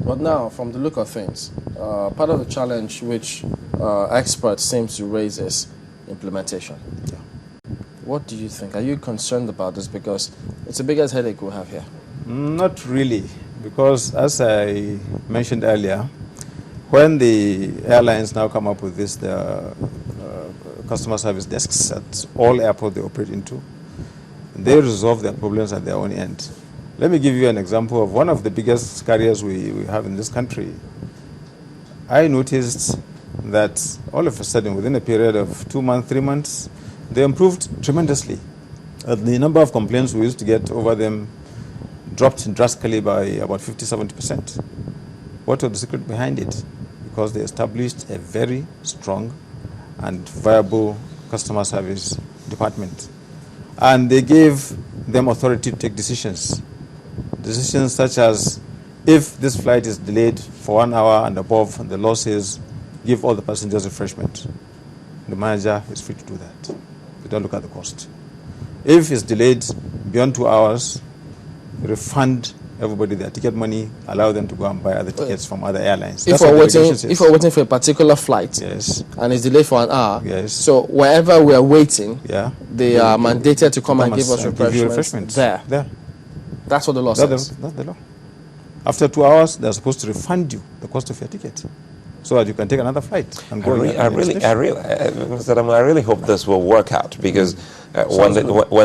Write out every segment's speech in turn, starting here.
But now, from the look of things, part of the challenge which experts seem to raise is implementation. Yeah. What do you think? Are you concerned about this? Because it's the biggest headache we have here. Not really, because as I mentioned earlier, when the airlines now come up with this, customer service desks at all airports they operate into, they resolve their problems at their own end. Let me give you an example of one of the biggest carriers we have in this country. I noticed that all of a sudden, within a period of 2 months, 3 months, they improved tremendously. The number of complaints we used to get over them dropped drastically by about 50–70%. What was the secret behind it? Because they established a very strong and viable customer service department. And they gave them authority to take decisions. Decisions such as, if this flight is delayed for 1 hour and above, and the law says give all the passengers refreshment, the manager is free to do that. They don't look at the cost. If it's delayed beyond 2 hours, refund everybody their ticket money, allow them to go and buy other tickets from other airlines. If we're waiting for a particular flight, yes, and it's delayed for 1 hour, yes, so wherever we are waiting, yeah, they are mandated to come and give us refreshments there. That's what the law says. That's the law. After 2 hours, they're supposed to refund you the cost of your ticket, so that you can take another flight and go. I really hope this will work out, because when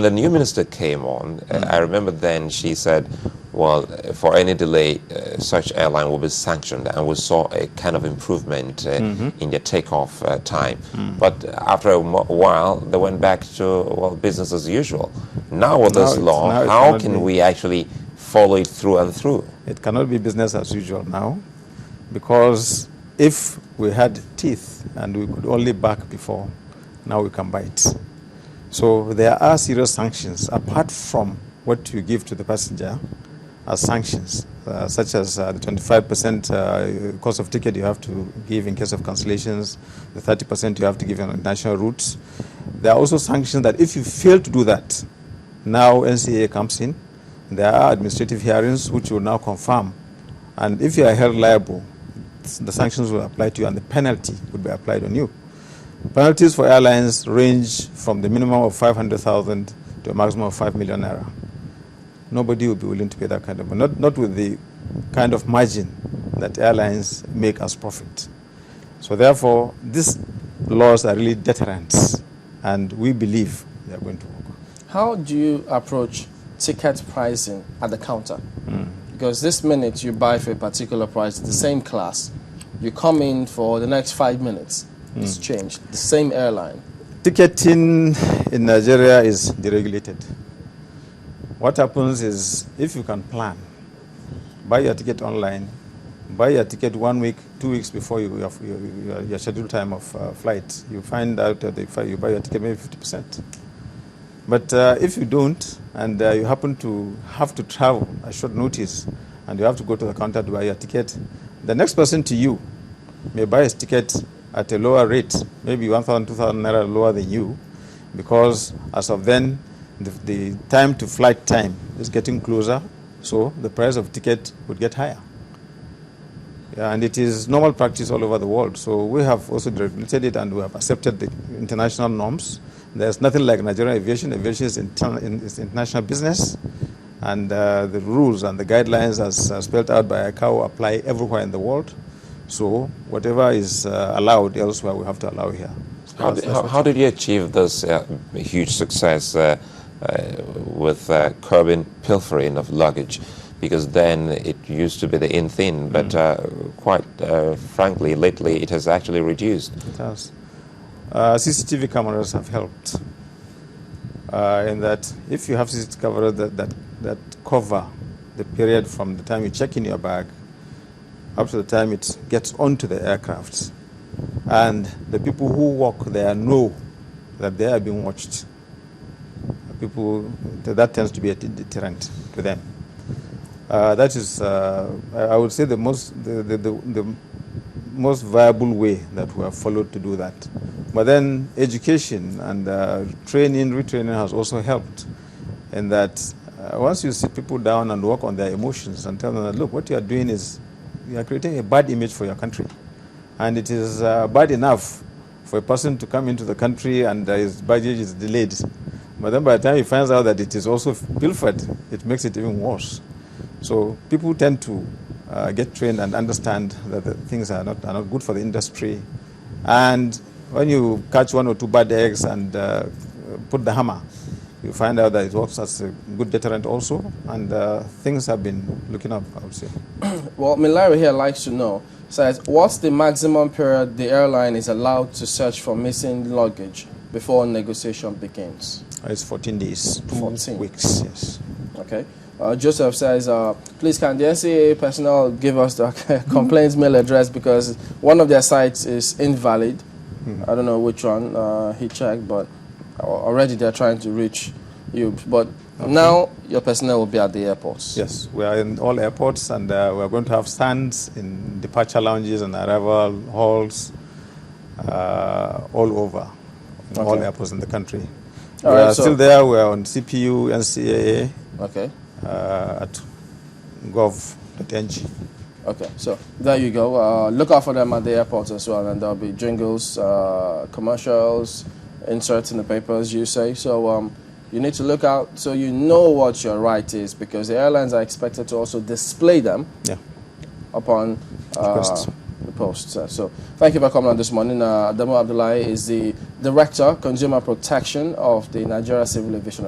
the new minister came on, I remember then she said, well, for any delay, such airline will be sanctioned, and we saw a kind of improvement in their takeoff time. But after a while, they went back to business as usual. Now with this law, how can we actually follow it through and through? It cannot be business as usual now, because if we had teeth and we could only bark before, now we can bite. So there are serious sanctions apart from what you give to the passenger as sanctions, such as the 25% cost of ticket you have to give in case of cancellations, the 30% you have to give on international routes. There are also sanctions that if you fail to do that, now NCAA comes in. There are administrative hearings which will now confirm. And if you are held liable, the sanctions will apply to you and the penalty would be applied on you. Penalties for airlines range from the minimum of 500,000 to a maximum of 5 million naira. Nobody will be willing to pay that kind of money, not with the kind of margin that airlines make as profit. So therefore, these laws are really deterrents, and we believe they are going to work. How do you approach ticket pricing at the counter? Because this minute you buy for a particular price, the same class, you come in for the next 5 minutes, it's changed, the same airline. Ticketing in Nigeria is deregulated. What happens is, if you can plan, buy your ticket online, buy your ticket 1 week, 2 weeks before your scheduled time of flight, you find out that you buy your ticket maybe 50%. But if you don't, and you happen to have to travel at short notice, and you have to go to the counter to buy your ticket, the next person to you may buy his ticket at a lower rate, maybe 1,000, 2,000 naira lower than you, because as of then, the time to flight time is getting closer, so the price of ticket would get higher. Yeah, and it is normal practice all over the world. So we have also regulated it, and we have accepted the international norms. There's nothing like Nigerian aviation. Aviation is international business, and the rules and the guidelines as spelled out by ICAO apply everywhere in the world. So whatever is allowed elsewhere, we have to allow here. How did you achieve this huge success with curbing pilfering of luggage? Because then it used to be the in thing, but quite frankly, lately it has actually reduced. It has. CCTV cameras have helped in that if you have CCTV cameras that cover the period from the time you check in your bag up to the time it gets onto the aircraft, and the people who work there know that they are being watched, that tends to be a deterrent to them. That is, I would say, the most viable way that we have followed to do that. But then education and retraining has also helped in that once you sit people down and work on their emotions and tell them that, look, what you are doing is you are creating a bad image for your country. And it is bad enough for a person to come into the country and his baggage is delayed. But then by the time he finds out that it is also pilfered, it makes it even worse. So people tend to get trained and understand that the things are not good for the industry. And when you catch 1 or 2 bad eggs and put the hammer, you find out that it works as a good deterrent also, and things have been looking up, I would say. Well, Milari here likes to know, says, what's the maximum period the airline is allowed to search for missing luggage before negotiation begins? It's 14 days, 14 weeks, yes. Okay. Joseph says, please can the NCAA personnel give us the complaints mail address because one of their sites is invalid. I don't know which one he checked, but already they're trying to reach you. But now your personnel will be at the airports. Yes, we are in all airports, and we're going to have stands in departure lounges and arrival halls all over, in all airports in the country. We are still there. We are on CPU, NCAA. Okay. At gov.ng. Okay, so there you go. Look out for them at the airports as well, and there'll be jingles, commercials, inserts in the papers, you say. So you need to look out so you know what your right is, because the airlines are expected to also display them upon the posts. So thank you for coming on this morning. Adamu Abdullahi is the Director, Consumer Protection of the Nigeria Civil Aviation